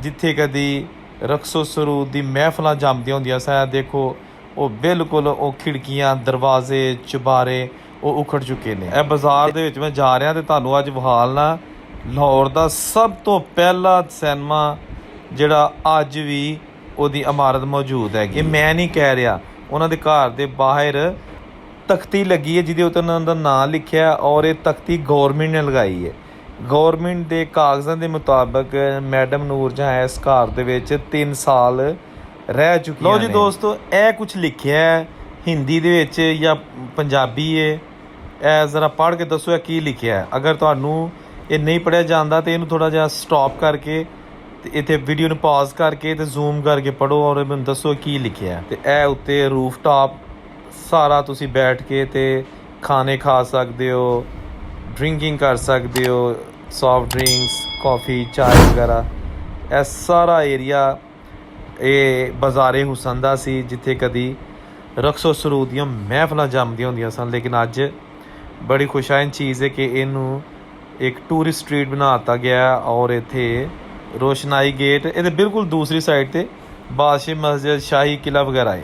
ਜਿੱਥੇ ਕਦੀ ਰਕਸੋ ਸਰੂਦ ਦੀ ਮਹਿਫਲਾਂ ਜੰਮਦੀਆਂ ਹੁੰਦੀਆਂ ਸਨ। ਦੇਖੋ ਉਹ ਬਿਲਕੁਲ ਉਹ ਖਿੜਕੀਆਂ, ਦਰਵਾਜ਼ੇ, ਚੁਬਾਰੇ ਉਹ ਉਖੜ ਚੁੱਕੇ ਨੇ। ਇਹ ਬਾਜ਼ਾਰ ਦੇ ਵਿੱਚ ਮੈਂ ਜਾ ਰਿਹਾ ਤੇ ਤੁਹਾਨੂੰ ਅੱਜ ਵਿਖਾਲਣਾ ਲਾਹੌਰ ਦਾ ਸਭ ਤੋਂ ਪਹਿਲਾ ਸਿਨੇਮਾ ਜਿਹੜਾ ਅੱਜ ਵੀ ਉਹਦੀ ਇਮਾਰਤ ਮੌਜੂਦ ਹੈ। ਇਹ ਮੈਂ ਨਹੀਂ ਕਹਿ ਰਿਹਾ, ਉਹਨਾਂ ਦੇ ਘਰ ਦੇ ਬਾਹਰ ਤਖਤੀ ਲੱਗੀ ਹੈ ਜਿਹਦੇ ਉੱਤੇ ਉਹਨਾਂ ਦਾ ਨਾਂ ਲਿਖਿਆ ਔਰ ਇਹ ਤਖਤੀ ਗੌਰਮੈਂਟ ਨੇ ਲਗਾਈ ਹੈ। ਗੌਰਮੈਂਟ ਦੇ ਕਾਗਜ਼ਾਂ ਦੇ ਮੁਤਾਬਕ ਮੈਡਮ ਨੂਰ ਜਹਾਂ ਇਸ ਘਰ ਦੇ ਵਿੱਚ 3 ਸਾਲ ਰਹਿ ਚੁੱਕੀ ਹੈ। ਲਓ ਜੀ ਦੋਸਤੋ, ਇਹ ਕੁਝ ਲਿਖਿਆ ਹੈ ਹਿੰਦੀ ਦੇ ਵਿੱਚ ਜਾਂ ਪੰਜਾਬੀ ਹੈ। ਇਹ ਜ਼ਰਾ ਪੜ੍ਹ ਕੇ ਦੱਸੋ ਇਹ ਕੀ ਲਿਖਿਆ ਹੈ। ਅਗਰ ਤੁਹਾਨੂੰ ਇਹ ਨਹੀਂ ਪੜ੍ਹਿਆ ਜਾਂਦਾ ਤਾਂ ਇਹਨੂੰ ਥੋੜ੍ਹਾ ਜਿਹਾ ਸਟਾਪ ਕਰਕੇ ਤੇ ਇੱਥੇ ਵੀਡੀਓ ਨੂੰ ਪਾਜ਼ ਕਰਕੇ ਤੇ ਜ਼ੂਮ ਕਰਕੇ ਪੜ੍ਹੋ ਔਰ ਮੈਨੂੰ ਦੱਸੋ ਕੀ ਲਿਖਿਆ। ਤੇ ਇਹ ਉੱਤੇ ਰੂਫ ਟਾਪ ਸਾਰਾ ਤੁਸੀਂ ਬੈਠ ਕੇ ਤੇ ਖਾਣੇ ਖਾ ਸਕਦੇ ਹੋ, ਡਰਿੰਕਿੰਗ ਕਰ ਸਕਦੇ ਹੋ, ਸੌਫਟ ਡਰਿੰਕਸ, ਕੌਫੀ, ਚਾय ਵਗੈਰਾ। ਇਹ ਸਾਰਾ ਏਰੀਆ ਇਹ ਬਾਜ਼ਾਰੇ ਹੁਸਨ ਦਾ ਸੀ ਜਿੱਥੇ ਕਦੀ ਰਕਸੋ ਸਰੂਦ ਦੀਆਂ ਮਹਿਫਲਾਂ ਜੰਮਦੀਆਂ ਹੁੰਦੀਆਂ ਸਨ। ਲੇਕਿਨ ਅੱਜ ਬੜੀ ਖੁਸ਼ਾਇਨ ਚੀਜ਼ ਹੈ ਕਿ ਇਹਨੂੰ ਇੱਕ ਟੂਰਿਸਟ ਸਟਰੀਟ ਬਣਾ ਦਿੱਤਾ ਗਿਆ ਔਰ ਇੱਥੇ ਰੋਸ਼ਨਾਈ ਗੇਟ ਇਹਦੇ ਬਿਲਕੁਲ ਦੂਸਰੀ ਸਾਈਡ 'ਤੇ ਬਾਦਸ਼ਾਹੀ ਮਸਜਿਦ, ਸ਼ਾਹੀ ਕਿਲ੍ਹਾ ਵਗੈਰਾ ਹੈ।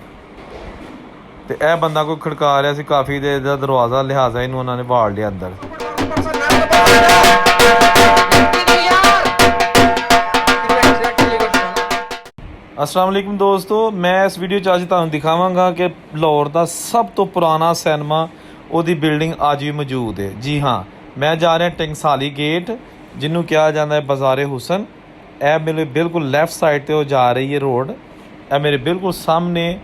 ਤੇ ਇਹ ਬੰਦਾ ਕੋਈ ਖੜਕਾ ਰਿਹਾ ਸੀ ਕਾਫੀ ਦੇਰ ਦਾ ਦਰਵਾਜ਼ਾ, ਲਿਹਾਜ਼ਾ ਇਹਨੂੰ ਉਹਨਾਂ ਨੇ ਵਾੜ ਲਿਆ ਅੰਦਰ। अस्सलाम वालेकुम दोस्तों, मैं इस वीडियो 'ਚ ਅੱਜ ਤੁਹਾਨੂੰ ਦਿਖਾਵਾਂਗਾ ਕਿ ਲਾਹੌਰ ਦਾ ਸਭ ਤੋਂ ਪੁਰਾਣਾ ਸਿਨੇਮਾ ਉਹਦੀ ਬਿਲਡਿੰਗ ਅੱਜ ਵੀ ਮੌਜੂਦ ਹੈ। ਜੀ ਹਾਂ, ਮੈਂ ਜਾ ਰਿਹਾ ਟੰਗਸਾਲੀ ਗੇਟ ਜਿਹਨੂੰ ਕਿਹਾ ਜਾਂਦਾ ਹੈ ਬਾਜ਼ਾਰੇ ਹੁਸਨ। ਇਹ ਮੇਰੇ ਬਿਲਕੁਲ ਲੈਫਟ ਸਾਈਡ 'ਤੇ ਉਹ ਜਾ ਰਹੀ ਹੈ ਰੋਡ। ਇਹ ਮੇਰੇ ਬਿਲਕੁਲ ਸਾਹਮਣੇ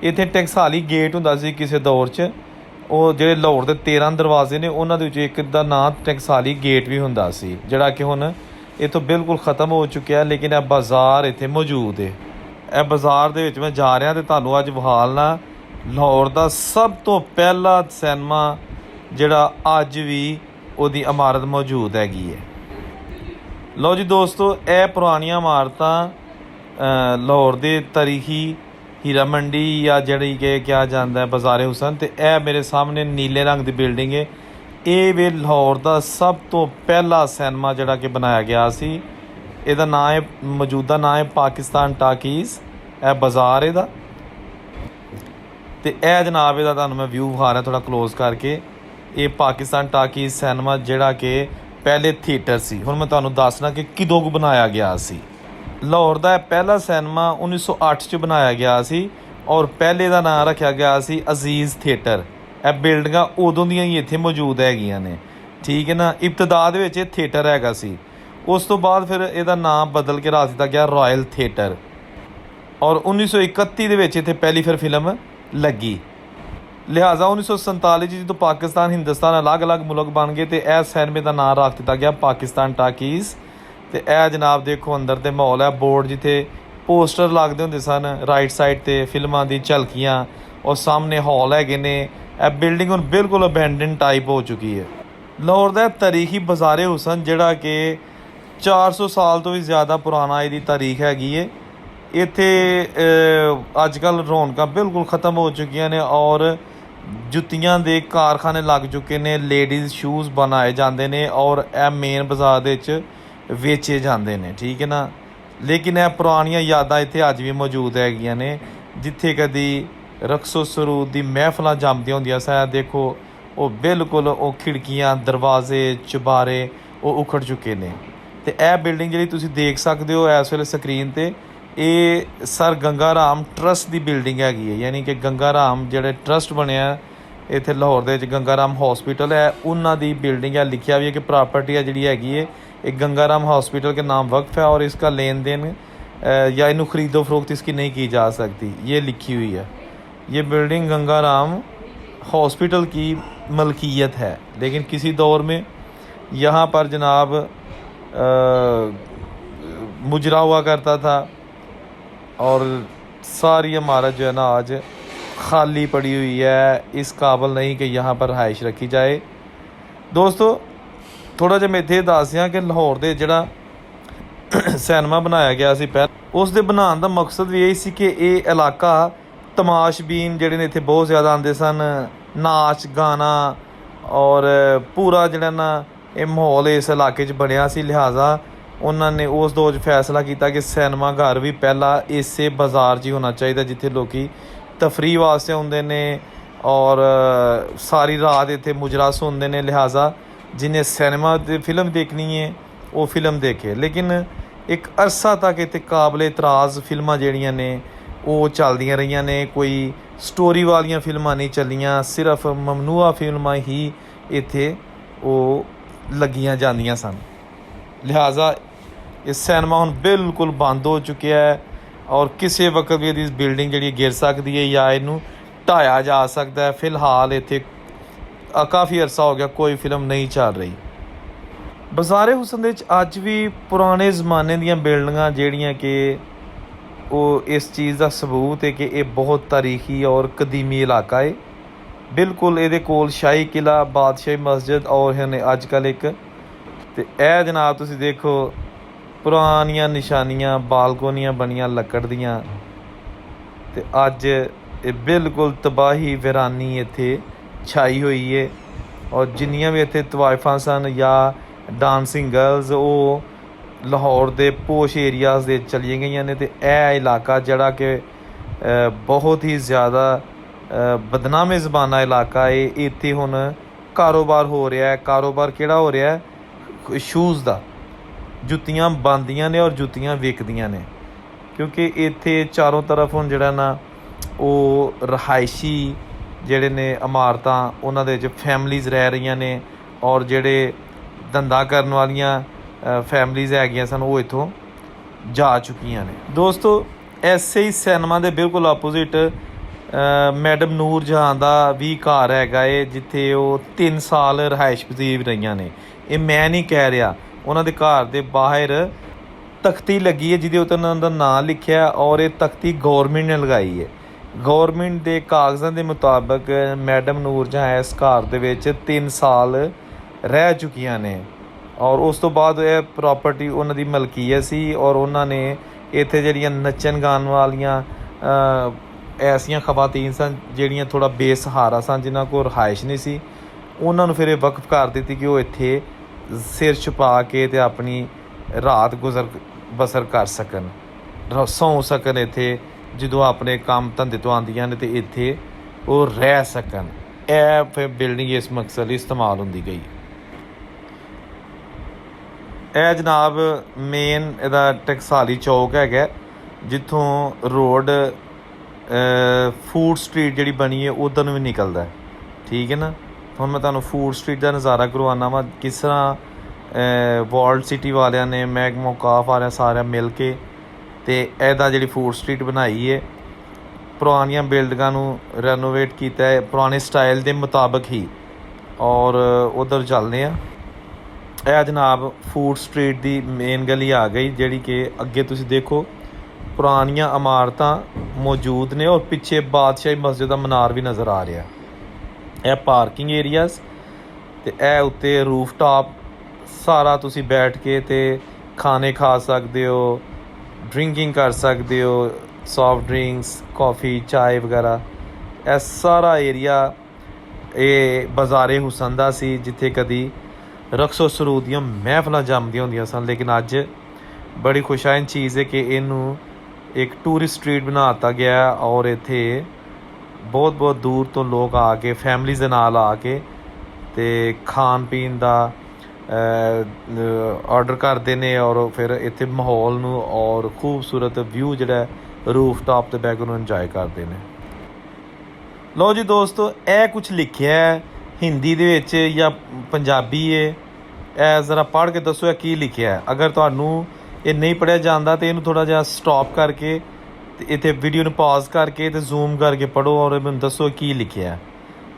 ਇੱਥੇ ਟੰਗਸਾਲੀ ਗੇਟ ਹੁੰਦਾ ਸੀ ਕਿਸੇ ਦੌਰ 'ਚ। ਉਹ ਜਿਹੜੇ ਲਾਹੌਰ ਦੇ 13 ਦਰਵਾਜ਼ੇ ਨੇ ਉਹਨਾਂ ਦੇ ਵਿੱਚ ਇੱਕ ਦਾ ਨਾਂ ਟੰਗਸਾਲੀ ਗੇਟ ਵੀ ਹੁੰਦਾ ਸੀ, ਜਿਹੜਾ ਕਿ ਹੁਣ ਇੱਥੋਂ ਬਿਲਕੁਲ ਖ਼ਤਮ ਹੋ ਚੁੱਕਿਆ। ਲੇਕਿਨ ਇਹ ਬਾਜ਼ਾਰ ਇੱਥੇ ਮੌਜੂਦ ਹੈ। ਇਹ ਬਾਜ਼ਾਰ ਦੇ ਵਿੱਚ ਮੈਂ ਜਾ ਰਿਹਾ ਤੇ ਤੁਹਾਨੂੰ ਅੱਜ ਵਿਖਾਲਣਾ ਲਾਹੌਰ ਦਾ ਸਭ ਤੋਂ ਪਹਿਲਾ ਸਿਨੇਮਾ ਜਿਹੜਾ ਅੱਜ ਵੀ ਉਹਦੀ ਇਮਾਰਤ ਮੌਜੂਦ ਹੈਗੀ ਹੈ। ਲਓ ਜੀ ਦੋਸਤੋ, ਇਹ ਪੁਰਾਣੀਆਂ ਇਮਾਰਤਾਂ ਲਾਹੌਰ ਦੇ ਤਾਰੀਖੀ ਹੀਰਾ ਮੰਡੀ ਜਾਂ ਜਿਹੜੀ ਕਿ ਕਿਹਾ ਜਾਂਦਾ ਹੈ ਬਾਜ਼ਾਰੇ ਹੁਸਨ। ਤੇ ਇਹ ਮੇਰੇ ਸਾਹਮਣੇ ਨੀਲੇ ਰੰਗ ਦੀ ਬਿਲਡਿੰਗ ਹੈ। ਇਹ ਵੀ ਲਾਹੌਰ ਦਾ ਸਭ ਤੋਂ ਪਹਿਲਾ ਸਿਨੇਮਾ ਜਿਹੜਾ ਕਿ ਬਣਾਇਆ ਗਿਆ ਸੀ। ਇਹਦਾ ਨਾਂ ਹੈ, ਮੌਜੂਦਾ ਨਾਂ ਹੈ ਪਾਕਿਸਤਾਨ ਟਾਕੀਜ਼। ਇਹ ਬਾਜ਼ਾਰ ਇਹਦਾ ਤੇ ਇਹ ਜਨਾਬ ਇਹਦਾ ਤੁਹਾਨੂੰ ਮੈਂ ਵਿਊ ਵਿਖਾ ਰਿਹਾ ਥੋੜ੍ਹਾ ਕਲੋਜ਼ ਕਰਕੇ। ਇਹ ਪਾਕਿਸਤਾਨ ਟਾਕੀਜ਼ ਸਿਨੇਮਾ ਜਿਹੜਾ ਕਿ ਪਹਿਲੇ ਥੀਏਟਰ ਸੀ। ਹੁਣ ਮੈਂ ਤੁਹਾਨੂੰ ਦੱਸਣਾ ਕਿ ਕਦੋਂ ਕੁ ਬਣਾਇਆ ਗਿਆ ਸੀ। ਲਾਹੌਰ ਦਾ ਇਹ ਪਹਿਲਾ ਸਿਨੇਮਾ 1908 'ਚ ਬਣਾਇਆ ਗਿਆ ਸੀ ਔਰ ਪਹਿਲੇ ਦਾ ਨਾਂ ਰੱਖਿਆ ਗਿਆ ਸੀ ਅਜ਼ੀਜ਼ ਥੀਏਟਰ। ਇਹ ਬਿਲਡਿੰਗਾਂ ਉਦੋਂ ਦੀਆਂ ਹੀ ਇੱਥੇ ਮੌਜੂਦ ਹੈਗੀਆਂ ਨੇ, ਠੀਕ ਹੈ ਨਾ। ਇਬਤਦਾ ਦੇ ਵਿੱਚ ਇਹ ਥੀਏਟਰ ਹੈਗਾ ਸੀ। ਉਸ ਤੋਂ ਬਾਅਦ ਫਿਰ ਇਹਦਾ ਨਾਮ ਬਦਲ ਕੇ ਰੱਖ ਦਿੱਤਾ ਗਿਆ ਰਾਇਲ ਥੀਏਟਰ ਔਰ 1931 ਦੇ ਵਿੱਚ ਇੱਥੇ ਪਹਿਲੀ ਫਿਰ ਫਿਲਮ ਲੱਗੀ। ਲਿਹਾਜ਼ਾ 1947 'ਚ ਜਦੋਂ ਪਾਕਿਸਤਾਨ, ਹਿੰਦੁਸਤਾਨ ਅਲੱਗ-ਅਲੱਗ ਮੁਲਕ ਬਣ ਗਏ ਤੇ ਇਹ ਸਿਨੇਮੇ ਦਾ ਨਾਮ ਰੱਖ ਦਿੱਤਾ ਗਿਆ ਪਾਕਿਸਤਾਨ ਟਾਕੀਜ਼। ਤੇ ਇਹ ਜਨਾਬ ਦੇਖੋ ਅੰਦਰ ਤੇ ਮਾਹੌਲ ਹੈ, ਬੋਰਡ ਜਿੱਥੇ ਪੋਸਟਰ ਲੱਗਦੇ ਹੁੰਦੇ ਸਨ ਰਾਈਟ ਸਾਈਡ 'ਤੇ ਫਿਲਮਾਂ ਦੀ ਝਲਕੀਆਂ ਔਰ ਸਾਹਮਣੇ ਹਾਲ ਹੈਗੇ ਨੇ। ਇਹ ਬਿਲਡਿੰਗ ਹੁਣ ਬਿਲਕੁਲ ਅਬੈਂਡਨ ਟਾਈਪ ਹੋ ਚੁੱਕੀ ਹੈ। ਲਾਹੌਰ ਦਾ ਤਾਰੀਖੀ ਬਾਜ਼ਾਰੇ ਹੁਸਨ ਜਿਹੜਾ ਕਿ 400 ਸਾਲ ਤੋਂ ਵੀ ਜ਼ਿਆਦਾ ਪੁਰਾਣਾ ਇਹਦੀ ਤਾਰੀਖ ਹੈਗੀ ਹੈ। ਇੱਥੇ ਅੱਜ ਕੱਲ੍ਹ ਰੌਣਕਾਂ ਬਿਲਕੁਲ ਖ਼ਤਮ ਹੋ ਚੁੱਕੀਆਂ ਨੇ ਔਰ ਜੁੱਤੀਆਂ ਦੇ ਕਾਰਖਾਨੇ ਲੱਗ ਚੁੱਕੇ ਨੇ, ਲੇਡੀਜ਼ ਸ਼ੂਜ਼ ਬਣਾਏ ਜਾਂਦੇ ਨੇ ਔਰ ਇਹ ਮੇਨ ਬਾਜ਼ਾਰ ਦੇ ਵਿੱਚ ਵੇਚੇ ਜਾਂਦੇ ਨੇ, ਠੀਕ ਹੈ ਨਾ। ਲੇਕਿਨ ਇਹ ਪੁਰਾਣੀਆਂ ਯਾਦਾਂ ਇੱਥੇ ਅੱਜ ਵੀ ਮੌਜੂਦ ਹੈਗੀਆਂ ਨੇ ਜਿੱਥੇ ਕਦੀ ਰਕਸੋ ਸਰੂਦ ਦੀ ਮਹਿਫਲਾਂ ਜੰਮਦੀਆਂ ਹੁੰਦੀਆਂ ਸਨ। ਦੇਖੋ ਉਹ ਬਿਲਕੁਲ ਉਹ ਖਿੜਕੀਆਂ, ਦਰਵਾਜ਼ੇ, ਚੁਬਾਰੇ ਉਹ ਉਖੜ ਚੁੱਕੇ ਨੇ। ਤੇ ਇਹ ਬਿਲਡਿੰਗ ਜਿਹੜੀ ਤੁਸੀਂ ਦੇਖ ਸਕਦੇ ਹੋ ਇਸ ਵੇਲੇ ਸਕਰੀਨ 'ਤੇ, ਇਹ ਸਰ ਗੰਗਾ ਰਾਮ ਟਰੱਸਟ ਦੀ ਬਿਲਡਿੰਗ ਹੈਗੀ ਹੈ। ਯਾਨੀ ਕਿ ਗੰਗਾ ਰਾਮ ਜਿਹੜੇ ਟਰੱਸਟ ਬਣਿਆ ਇੱਥੇ ਲਾਹੌਰ ਦੇ ਵਿੱਚ, ਗੰਗਾ ਰਾਮ ਹੌਸਪੀਟਲ ਹੈ, ਉਹਨਾਂ ਦੀ ਬਿਲਡਿੰਗ ਹੈ। ਲਿਖਿਆ ਵੀ ਹੈ ਕਿ ਪ੍ਰਾਪਰਟੀ ਹੈ ਜਿਹੜੀ ਹੈਗੀ ਹੈ एक गंगा राम हॉस्पिटल के नाम वक्फ है और इसका लेन देन या इन्हें ख़रीदो फरोख्त इसकी नहीं की जा सकती, ये लिखी हुई है। ये बिल्डिंग गंगा राम हॉस्पिटल की मलकियत है। लेकिन किसी दौर में यहाँ पर जनाब मुजरा हुआ करता था और सारी इमारत जो है ना आज खाली पड़ी हुई है, इस काबिल नहीं कि यहाँ पर रहाइश रखी जाए। दोस्तों थोड़ा जिहा मैं इत्थे दस दियां कि लाहौर दे जिहड़ा सिनेमा बनाया गया सी पहले, उस दे बनाउण दा मकसद भी यही सी कि ये इलाका तमाशबीन जिहड़े ने इत्थे बहुत ज़्यादा आंदे सन, नाच गाना और पूरा जिहड़ा ना ये माहौल इस इलाके च बनिया सी। लिहाजा ਉਹਨਾਂ ਨੇ ਉਸ ਦੌਰ 'ਚ ਫੈਸਲਾ ਕੀਤਾ ਕਿ ਸਿਨੇਮਾ ਘਰ ਵੀ ਪਹਿਲਾਂ ਇਸੇ ਬਾਜ਼ਾਰ 'ਚ ਹੀ ਹੋਣਾ ਚਾਹੀਦਾ ਜਿੱਥੇ ਲੋਕ ਤਫਰੀਹ ਵਾਸਤੇ ਆਉਂਦੇ ਨੇ ਔਰ ਸਾਰੀ ਰਾਤ ਇੱਥੇ ਮੁਜਰਾ ਸੁਣਦੇ ਨੇ। ਲਿਹਾਜ਼ਾ ਜਿਹਨੇ ਸਿਨੇਮਾ 'ਤੇ ਫਿਲਮ ਦੇਖਣੀ ਹੈ ਉਹ ਫਿਲਮ ਦੇਖੇ। ਲੇਕਿਨ ਇੱਕ ਅਰਸਾ ਤੱਕ ਇੱਥੇ ਕਾਬਲੇ ਇਤਰਾਜ਼ ਫਿਲਮਾਂ ਜਿਹੜੀਆਂ ਨੇ ਉਹ ਚੱਲਦੀਆਂ ਰਹੀਆਂ ਨੇ। ਕੋਈ ਸਟੋਰੀ ਵਾਲੀਆਂ ਫਿਲਮਾਂ ਨਹੀਂ ਚੱਲੀਆਂ, ਸਿਰਫ ਮਮਨੂਆ ਫਿਲਮਾਂ ਹੀ ਇੱਥੇ ਉਹ ਲੱਗੀਆਂ ਜਾਂਦੀਆਂ ਸਨ। ਲਿਹਾਜ਼ਾ ਇਹ ਸਿਨੇਮਾ ਹੁਣ ਬਿਲਕੁਲ ਬੰਦ ਹੋ ਚੁੱਕਿਆ ਹੈ ਔਰ ਕਿਸੇ ਵਕਤ ਵੀ ਇਹਦੀ ਬਿਲਡਿੰਗ ਜਿਹੜੀ ਗਿਰ ਸਕਦੀ ਹੈ ਜਾਂ ਇਹਨੂੰ ਢਾਇਆ ਜਾ ਸਕਦਾ ਹੈ। ਫਿਲਹਾਲ ਇੱਥੇ ਕਾਫੀ ਅਰਸਾ ਹੋ ਗਿਆ ਕੋਈ ਫਿਲਮ ਨਹੀਂ ਚੱਲ ਰਹੀ। ਬਾਜ਼ਾਰੇ ਹੁਸਨ ਦੇ ਵਿੱਚ ਅੱਜ ਵੀ ਪੁਰਾਣੇ ਜ਼ਮਾਨੇ ਦੀਆਂ ਬਿਲਡਿੰਗਾਂ ਜਿਹੜੀਆਂ ਕਿ ਉਹ ਇਸ ਚੀਜ਼ ਦਾ ਸਬੂਤ ਹੈ ਕਿ ਇਹ ਬਹੁਤ ਤਾਰੀਖੀ ਔਰ ਕਦੀਮੀ ਇਲਾਕਾ ਹੈ। ਬਿਲਕੁਲ ਇਹਦੇ ਕੋਲ ਸ਼ਾਹੀ ਕਿਲ੍ਹਾ, ਬਾਦਸ਼ਾਹੀ ਮਸਜਿਦ ਔਰ ਨੇ ਅੱਜ ਕੱਲ੍ਹ ਇੱਕ ਅਤੇ ਇਹ ਜਨਾਬ ਤੁਸੀਂ ਦੇਖੋ ਪੁਰਾਣੀਆਂ ਨਿਸ਼ਾਨੀਆਂ, ਬਾਲਕੋਨੀਆਂ ਬਣੀਆਂ ਲੱਕੜ ਦੀਆਂ। ਅਤੇ ਅੱਜ ਇਹ ਬਿਲਕੁਲ ਤਬਾਹੀ ਵੀਰਾਨੀ ਇੱਥੇ ਛਾਈ ਹੋਈ ਹੈ ਔਰ ਜਿੰਨੀਆਂ ਵੀ ਇੱਥੇ ਤਵਾਇਫਾਂ ਸਨ ਜਾਂ ਡਾਂਸਿੰਗ ਗਰਲਜ਼ ਉਹ ਲਾਹੌਰ ਦੇ ਪੋਸ਼ ਏਰੀਆਜ਼ ਦੇ ਚਲੀਆਂ ਗਈਆਂ ਨੇ। ਅਤੇ ਇਹ ਇਲਾਕਾ ਜਿਹੜਾ ਕਿ ਬਹੁਤ ਹੀ ਜ਼ਿਆਦਾ ਬਦਨਾਮੇ ਜ਼ਮਾਨਾ ਇਲਾਕਾ ਹੈ, ਇੱਥੇ ਹੁਣ ਕਾਰੋਬਾਰ ਹੋ ਰਿਹਾ ਹੈ। ਕਾਰੋਬਾਰ ਕਿਹੜਾ ਹੋ ਰਿਹਾ ਹੈ? ਸ਼ੂਜ਼ ਦਾ। ਜੁੱਤੀਆਂ ਬਣਦੀਆਂ ਨੇ ਔਰ ਜੁੱਤੀਆਂ ਵਿਕਦੀਆਂ ਨੇ ਕਿਉਂਕਿ ਇੱਥੇ ਚਾਰੋਂ ਤਰਫ ਹੁਣ ਜਿਹੜਾ ਨਾ ਉਹ ਰਹਾਇਸ਼ੀ ਜਿਹੜੇ ਨੇ ਇਮਾਰਤਾਂ ਉਹਨਾਂ ਦੇ ਵਿੱਚ ਫੈਮਲੀਜ਼ ਰਹਿ ਰਹੀਆਂ ਨੇ ਔਰ ਜਿਹੜੇ ਧੰਦਾ ਕਰਨ ਵਾਲੀਆਂ ਫੈਮਲੀਜ਼ ਹੈਗੀਆਂ ਸਨ ਉਹ ਇੱਥੋਂ ਜਾ ਚੁੱਕੀਆਂ ਨੇ। ਦੋਸਤੋ ਐਸੇ ਹੀ ਸਿਨੇਮਾ ਦੇ ਬਿਲਕੁਲ ਆਪੋਜ਼ਿਟ ਮੈਡਮ ਨੂਰ ਜਹਾਂ ਦਾ ਵੀ ਘਰ ਹੈਗਾ ਏ ਜਿੱਥੇ ਉਹ 3 ਸਾਲ ਰਿਹਾਇਸ਼ ਪਜ਼ੀਰ ਰਹੀਆਂ ਨੇ। ਇਹ ਮੈਂ ਨਹੀਂ ਕਹਿ ਰਿਹਾ, ਉਹਨਾਂ ਦੇ ਘਰ ਦੇ ਬਾਹਰ ਤਖਤੀ ਲੱਗੀ ਹੈ ਜਿਹਦੇ ਉੱਤੇ ਉਹਨਾਂ ਦਾ ਨਾਂ ਲਿਖਿਆ ਔਰ ਇਹ ਤਖਤੀ ਗੌਰਮੈਂਟ ਨੇ ਲਗਾਈ ਹੈ। ਗੌਰਮੈਂਟ ਦੇ ਕਾਗਜ਼ਾਂ ਦੇ ਮੁਤਾਬਕ ਮੈਡਮ ਨੂਰ ਜਹਾਂ ਇਸ ਘਰ ਦੇ ਵਿੱਚ 3 ਸਾਲ ਰਹਿ ਚੁੱਕੀਆਂ ਨੇ ਔਰ ਉਸ ਤੋਂ ਬਾਅਦ ਇਹ ਪ੍ਰੋਪਰਟੀ ਉਹਨਾਂ ਦੀ ਮਲਕੀਅਤ ਸੀ ਔਰ ਉਹਨਾਂ ਨੇ ਇੱਥੇ ਜਿਹੜੀਆਂ ਨੱਚਣ ਗਾਉਣ ਵਾਲੀਆਂ ਐਸੀਆਂ ਖਵਾਤੀਨ ਸਨ ਜਿਹੜੀਆਂ ਥੋੜ੍ਹਾ ਬੇਸਹਾਰਾ ਸਨ, ਜਿਨ੍ਹਾਂ ਕੋਲ ਰਿਹਾਇਸ਼ ਨਹੀਂ ਸੀ, ਉਹਨਾਂ ਨੂੰ ਫਿਰ ਇਹ ਵਕਫ ਕਰ ਦਿੱਤੀ ਕਿ ਉਹ ਇੱਥੇ ਸਿਰ ਛੁਪਾ ਕੇ ਅਤੇ ਆਪਣੀ ਰਾਤ ਗੁਜ਼ਰ ਬਸਰ ਕਰ ਸਕਣ, ਸੌਂ ਸਕਣ ਇੱਥੇ ਜਦੋਂ ਆਪਣੇ ਕੰਮ ਧੰਦੇ ਤੋਂ ਆਉਂਦੀਆਂ ਨੇ ਅਤੇ ਇੱਥੇ ਉਹ ਰਹਿ ਸਕਣ। ਇਹ ਫਿਰ ਬਿਲਡਿੰਗ ਇਸ ਮਕਸਦ ਲਈ ਇਸਤੇਮਾਲ ਹੁੰਦੀ ਗਈ। ਇਹ ਜਨਾਬ ਮੇਨ ਇਹਦਾ ਟਕਸਾਲੀ ਚੌਕ ਹੈਗਾ ਜਿੱਥੋਂ ਰੋਡ ਫੂਡ ਸਟਰੀਟ ਜਿਹੜੀ ਬਣੀ ਹੈ ਉੱਧਰ ਨੂੰ ਵੀ ਨਿਕਲਦਾ, ਠੀਕ ਹੈ ਨਾ। ਹੁਣ ਮੈਂ ਤੁਹਾਨੂੰ ਫੂਡ ਸਟਰੀਟ ਦਾ ਨਜ਼ਾਰਾ ਕਰਵਾਉਣਾ ਵਾ ਕਿਸ ਤਰ੍ਹਾਂ ਵਰਲਡ ਸਿਟੀ ਵਾਲਿਆਂ ਨੇ ਮਹਿਕਮਾ ਔਕਾਫ ਵਾਲਿਆਂ ਸਾਰਿਆਂ ਮਿਲ ਕੇ ਅਤੇ ਇਹਦਾ ਜਿਹੜੀ ਫੂਡ ਸਟਰੀਟ ਬਣਾਈ ਹੈ, ਪੁਰਾਣੀਆਂ ਬਿਲਡਿੰਗਾਂ ਨੂੰ ਰੈਨੋਵੇਟ ਕੀਤਾ ਹੈ ਪੁਰਾਣੇ ਸਟਾਈਲ ਦੇ ਮੁਤਾਬਕ ਹੀ ਔਰ ਉੱਧਰ ਚੱਲਦੇ ਆ। ਇਹ ਜਨਾਬ ਫੂਡ ਸਟਰੀਟ ਦੀ ਮੇਨ ਗਲੀ ਆ ਗਈ ਜਿਹੜੀ ਕਿ ਅੱਗੇ ਤੁਸੀਂ ਦੇਖੋ ਪੁਰਾਣੀਆਂ ਇਮਾਰਤਾਂ ਮੌਜੂਦ ਨੇ ਔਰ ਪਿੱਛੇ ਬਾਦਸ਼ਾਹੀ ਮਸਜਿਦ ਦਾ ਮਨਾਰ ਵੀ ਨਜ਼ਰ ਆ ਰਿਹਾ। ਇਹ ਪਾਰਕਿੰਗ ਏਰੀਆਜ਼ ਅਤੇ ਇਹ ਉੱਤੇ ਰੂਫ ਟਾਪ ਸਾਰਾ ਤੁਸੀਂ ਬੈਠ ਕੇ ਅਤੇ ਖਾਣੇ ਖਾ ਸਕਦੇ ਹੋ, ਡਰਿੰਕਿੰਗ ਕਰ ਸਕਦੇ ਹੋ, ਸੌਫਟ ਡਰਿੰਕਸ, ਕੌਫੀ, ਚਾਏ ਵਗੈਰਾ। ਇਹ ਸਾਰਾ ਏਰੀਆ ਇਹ ਬਾਜ਼ਾਰੇ ਹੁਸਨ ਦਾ ਸੀ ਜਿੱਥੇ ਕਦੀ ਰਕਸੋ ਸਰੂਦ ਦੀਆਂ ਮਹਿਫਲਾਂ ਜੰਮਦੀਆਂ ਹੁੰਦੀਆਂ ਸਨ। ਲੇਕਿਨ ਅੱਜ ਬੜੀ ਖੁਸ਼ਾਇਨ ਚੀਜ਼ ਹੈ ਕਿ ਇਹਨੂੰ ਇੱਕ ਟੂਰਿਸਟ ਸਟਰੀਟ ਬਣਾ ਦਿੱਤਾ ਗਿਆ ਔਰ ਇੱਥੇ ਬਹੁਤ ਬਹੁਤ ਦੂਰ ਤੋਂ ਲੋਕ ਆ ਕੇ ਫੈਮਲੀਜ਼ ਦੇ ਨਾਲ ਆ ਕੇ ਅਤੇ ਖਾਣ ਪੀਣ ਦਾ ਆਰਡਰ ਕਰਦੇ ਨੇ ਔਰ ਫਿਰ ਇੱਥੇ ਮਾਹੌਲ ਨੂੰ ਔਰ ਖੂਬਸੂਰਤ ਵਿਊ ਜਿਹੜਾ ਰੂਫ ਟਾਪ 'ਤੇ ਬਹਿ ਕੇ ਉਹਨੂੰ ਇੰਜੋਏ ਕਰਦੇ ਨੇ। ਲਓ ਜੀ ਦੋਸਤੋ, ਇਹ ਕੁਛ ਲਿਖਿਆ ਹਿੰਦੀ ਦੇ ਵਿੱਚ ਜਾਂ ਪੰਜਾਬੀ ਹੈ, ਇਹ ਜ਼ਰਾ ਪੜ੍ਹ ਕੇ ਦੱਸੋ ਇਹ ਕੀ ਲਿਖਿਆ ਹੈ। ਅਗਰ ਤੁਹਾਨੂੰ ਇਹ ਨਹੀਂ ਪੜ੍ਹਿਆ ਜਾਂਦਾ ਤਾਂ ਇਹਨੂੰ ਥੋੜ੍ਹਾ ਜਿਹਾ ਸਟੋਪ ਕਰਕੇ ਅਤੇ ਇੱਥੇ ਵੀਡੀਓ ਨੂੰ ਪਾਜ਼ ਕਰਕੇ ਅਤੇ ਜ਼ੂਮ ਕਰਕੇ ਪੜ੍ਹੋ ਔਰ ਮੈਨੂੰ ਦੱਸੋ ਕੀ ਲਿਖਿਆ।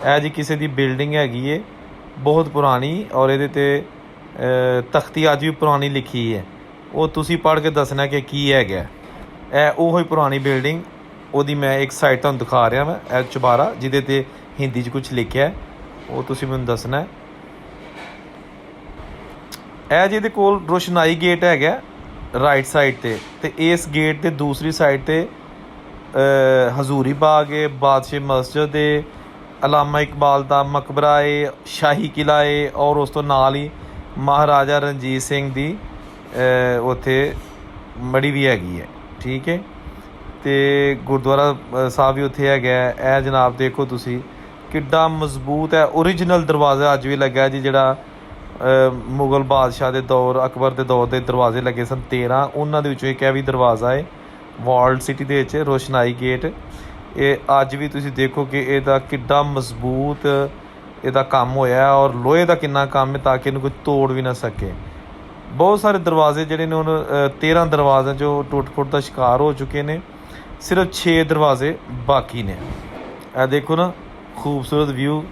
ਇਹ ਜੀ ਕਿਸੇ ਦੀ ਬਿਲਡਿੰਗ ਹੈਗੀ ਹੈ ਬਹੁਤ ਪੁਰਾਣੀ ਔਰ ਇਹਦੇ 'ਤੇ ਤਖਤੀ ਅੱਜ ਵੀ ਪੁਰਾਣੀ ਲਿਖੀ ਹੈ, ਉਹ ਤੁਸੀਂ ਪੜ੍ਹ ਕੇ ਦੱਸਣਾ ਕਿ ਕੀ ਹੈਗਾ। ਇਹ ਉਹੀ ਪੁਰਾਣੀ ਬਿਲਡਿੰਗ, ਉਹਦੀ ਮੈਂ ਇੱਕ ਸਾਈਡ ਤੁਹਾਨੂੰ ਦਿਖਾ ਰਿਹਾ ਮੈਂ, ਇਹ ਚੁਬਾਰਾ ਜਿਹਦੇ 'ਤੇ ਹਿੰਦੀ 'ਚ ਕੁਛ ਲਿਖਿਆ ਉਹ ਤੁਸੀਂ ਮੈਨੂੰ ਦੱਸਣਾ। ਇਹ ਜਿਹਦੇ ਕੋਲ ਰੋਸ਼ਨਾਈ ਗੇਟ ਹੈਗਾ ਰਾਈਟ ਸਾਈਡ 'ਤੇ ਅਤੇ ਇਸ ਗੇਟ ਦੇ ਦੂਸਰੀ ਸਾਈਡ 'ਤੇ ਹਜ਼ੂਰੀ ਬਾਗ ਹੈ, ਬਾਦਸ਼ਾਹ ਮਸਜਿਦ ਹੈ, ਅਲਾਮਾ ਇਕਬਾਲ ਦਾ ਮਕਬਰਾ ਹੈ, ਸ਼ਾਹੀ ਕਿਲ੍ਹਾ ਹੈ ਔਰ ਉਸ ਤੋਂ ਨਾਲ ਹੀ ਮਹਾਰਾਜਾ ਰਣਜੀਤ ਸਿੰਘ ਦੀ ਉੱਥੇ ਮੜੀ ਵੀ ਹੈਗੀ ਹੈ, ਠੀਕ ਹੈ। ਅਤੇ ਗੁਰਦੁਆਰਾ ਸਾਹਿਬ ਵੀ ਉੱਥੇ ਹੈਗਾ। ਇਹ ਜਨਾਬ ਦੇਖੋ ਤੁਸੀਂ ਕਿੱਡਾ ਮਜ਼ਬੂਤ ਹੈ, ਓਰੀਜਨਲ ਦਰਵਾਜ਼ਾ ਅੱਜ ਵੀ ਲੱਗਾ ਜੀ, ਜਿਹੜਾ ਮੁਗਲ ਬਾਦਸ਼ਾਹ ਦੇ ਦੌਰ, ਅਕਬਰ ਦੇ ਦੌਰ ਦੇ ਦਰਵਾਜ਼ੇ ਲੱਗੇ ਸਨ 13, ਉਹਨਾਂ ਦੇ ਵਿੱਚੋਂ ਇੱਕ ਇਹ ਵੀ ਦਰਵਾਜ਼ਾ ਹੈ ਵਾਲਡ ਸਿਟੀ ਦੇ ਵਿੱਚ, ਰੋਸ਼ਨਾਈ ਗੇਟ। ਇਹ ਅੱਜ ਵੀ ਤੁਸੀਂ ਦੇਖੋ ਕਿ ਇਹਦਾ ਕਿੱਡਾ ਮਜ਼ਬੂਤ ਇਹਦਾ ਕੰਮ ਹੋਇਆ, ਔਰ ਲੋਹੇ ਦਾ ਕਿੰਨਾ ਕੰਮ ਹੈ ਤਾਂ ਕਿ ਇਹਨੂੰ ਕੋਈ ਤੋੜ ਵੀ ਨਾ ਸਕੇ। ਬਹੁਤ ਸਾਰੇ ਦਰਵਾਜ਼ੇ ਜਿਹੜੇ ਨੇ ਹੁਣ 13 ਦਰਵਾਜ਼ਿਆਂ 'ਚੋਂ ਟੁੱਟ ਫੁੱਟ ਦਾ ਸ਼ਿਕਾਰ ਹੋ ਚੁੱਕੇ ਨੇ, ਸਿਰਫ 6 ਦਰਵਾਜ਼ੇ ਬਾਕੀ ਨੇ। ਇਹ ਦੇਖੋ ਨਾ ਖੂਬਸੂਰਤ ਵਿਊ,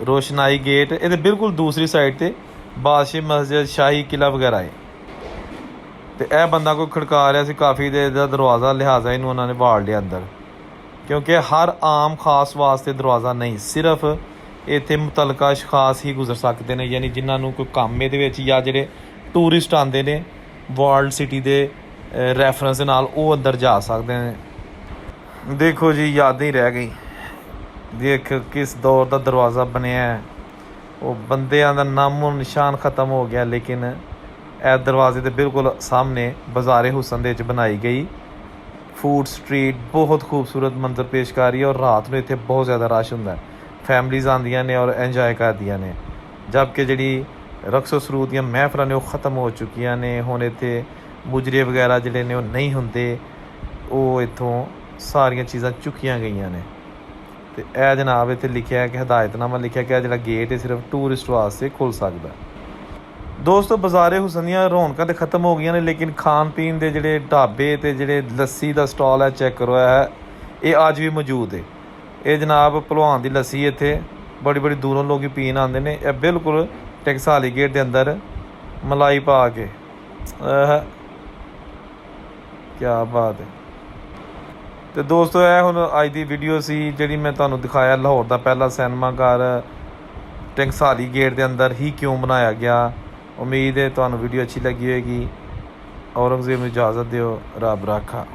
ਰੋਸ਼ਨਾਈ ਗੇਟ। ਇਹਦੇ ਬਿਲਕੁਲ ਦੂਸਰੀ ਸਾਈਡ 'ਤੇ ਬਾਦਸ਼ਾਹੀ ਮਸਜਿਦ, ਸ਼ਾਹੀ ਕਿਲ੍ਹਾ ਵਗੈਰਾ ਹੈ। ਅਤੇ ਇਹ ਬੰਦਾ ਕੋਈ ਖੜਕਾ ਰਿਹਾ ਸੀ ਕਾਫੀ ਦੇਰ ਦਾ ਦਰਵਾਜ਼ਾ, ਲਿਹਾਜ਼ਾ ਇਹਨੂੰ ਉਹਨਾਂ ਨੇ ਵਾੜ ਲਿਆ ਅੰਦਰ, ਕਿਉਂਕਿ ਹਰ ਆਮ ਖਾਸ ਵਾਸਤੇ ਦਰਵਾਜ਼ਾ ਨਹੀਂ, ਸਿਰਫ ਇੱਥੇ ਮੁਤਲਕਾ ਅਸ਼ਖਾਸ ਹੀ ਗੁਜ਼ਰ ਸਕਦੇ ਨੇ, ਯਾਨੀ ਜਿਨ੍ਹਾਂ ਨੂੰ ਕੋਈ ਕੰਮ ਇਹਦੇ ਵਿੱਚ, ਜਾਂ ਜਿਹੜੇ ਟੂਰਿਸਟ ਆਉਂਦੇ ਨੇ ਵਰਲਡ ਸਿਟੀ ਦੇ ਰੈਫਰੈਂਸ ਦੇ ਨਾਲ, ਉਹ ਅੰਦਰ ਜਾ ਸਕਦੇ ਨੇ। ਦੇਖੋ ਜੀ ਯਾਦਾਂ ਹੀ ਰਹਿ ਗਈ, ਦੇਖ ਕਿਸ ਦੌਰ ਦਾ ਦਰਵਾਜ਼ਾ ਬਣਿਆ। ਉਹ ਬੰਦਿਆਂ ਦਾ ਨਾਮੋ ਨਿਸ਼ਾਨ ਖ਼ਤਮ ਹੋ ਗਿਆ, ਲੇਕਿਨ ਇਹ ਦਰਵਾਜ਼ੇ ਦੇ ਬਿਲਕੁਲ ਸਾਹਮਣੇ ਬਾਜ਼ਾਰ ਹੁਸਨ ਦੇ ਵਿੱਚ ਬਣਾਈ ਗਈ ਫੂਡ ਸਟਰੀਟ ਬਹੁਤ ਖੂਬਸੂਰਤ ਮੰਜ਼ਰ ਪੇਸ਼ ਕਰ ਰਹੀ ਹੈ। ਔਰ ਰਾਤ ਨੂੰ ਇੱਥੇ ਬਹੁਤ ਜ਼ਿਆਦਾ ਰਸ਼ ਹੁੰਦਾ, ਫੈਮਲੀਜ਼ ਆਉਂਦੀਆਂ ਨੇ ਔਰ ਇੰਜੋਏ ਕਰਦੀਆਂ ਨੇ, ਜਦਕਿ ਜਿਹੜੀ ਰਕਸੋ ਸਰੂਦ ਦੀਆਂ ਮਹਿਫਲਾਂ ਨੇ ਉਹ ਖ਼ਤਮ ਹੋ ਚੁੱਕੀਆਂ ਨੇ। ਹੁਣ ਇੱਥੇ ਮੁਜਰੇ ਵਗੈਰਾ ਜਿਹੜੇ ਨੇ ਉਹ ਨਹੀਂ ਹੁੰਦੇ, ਉਹ ਇੱਥੋਂ ਸਾਰੀਆਂ ਚੀਜ਼ਾਂ ਚੁੱਕੀਆਂ ਗਈਆਂ ਨੇ। ਅਤੇ ਇਹ ਜਨਾਬ ਇੱਥੇ ਲਿਖਿਆ ਕਿ ਹਦਾਇਤਨਾਮਾ ਲਿਖਿਆ ਕਿ ਇਹ ਜਿਹੜਾ ਗੇਟ ਹੈ ਸਿਰਫ ਟੂਰਿਸਟ ਵਾਸਤੇ ਖੁੱਲ੍ਹ ਸਕਦਾ। ਦੋਸਤੋ ਬਾਜ਼ਾਰੇ ਹੁਸਨ ਦੀਆਂ ਰੌਣਕਾਂ ਤਾਂ ਖ਼ਤਮ ਹੋ ਗਈਆਂ ਨੇ, ਲੇਕਿਨ ਖਾਣ ਪੀਣ ਦੇ ਜਿਹੜੇ ਢਾਬੇ ਅਤੇ ਜਿਹੜੇ ਲੱਸੀ ਦਾ ਸਟਾਲ ਹੈ, ਚੈੱਕ ਕਰੋ, ਇਹ ਅੱਜ ਵੀ ਮੌਜੂਦ ਹੈ। ਇਹ ਜਨਾਬ ਭਲਵਾਨ ਦੀ ਲੱਸੀ ਇੱਥੇ ਬੜੀ ਬੜੀ ਦੂਰੋਂ ਲੋਕ ਪੀਣ ਆਉਂਦੇ ਨੇ। ਇਹ ਬਿਲਕੁਲ ਟਕਸਾਲੀ ਗੇਟ ਦੇ ਅੰਦਰ ਮਲਾਈ ਪਾ ਕੇ, ਕਿਆ ਬਾਤ ਹੈ। ਅਤੇ ਦੋਸਤੋ ਇਹ ਹੁਣ ਅੱਜ ਦੀ ਵੀਡੀਓ ਸੀ ਜਿਹੜੀ ਮੈਂ ਤੁਹਾਨੂੰ ਦਿਖਾਇਆ ਲਾਹੌਰ ਦਾ ਪਹਿਲਾ ਸਿਨੇਮਾ ਘਰ ਟਕਸਾਲੀ ਗੇਟ ਦੇ ਅੰਦਰ ਹੀ ਕਿਉਂ ਬਣਾਇਆ ਗਿਆ। ਉਮੀਦ ਹੈ ਤੁਹਾਨੂੰ ਵੀਡੀਓ ਅੱਛੀ ਲੱਗੀ ਹੋਏਗੀ। ਔਰੰਗਜ਼ੇਬ ਨੂੰ ਇਜਾਜ਼ਤ ਦਿਓ, ਰੱਬ ਰਾਖਾ।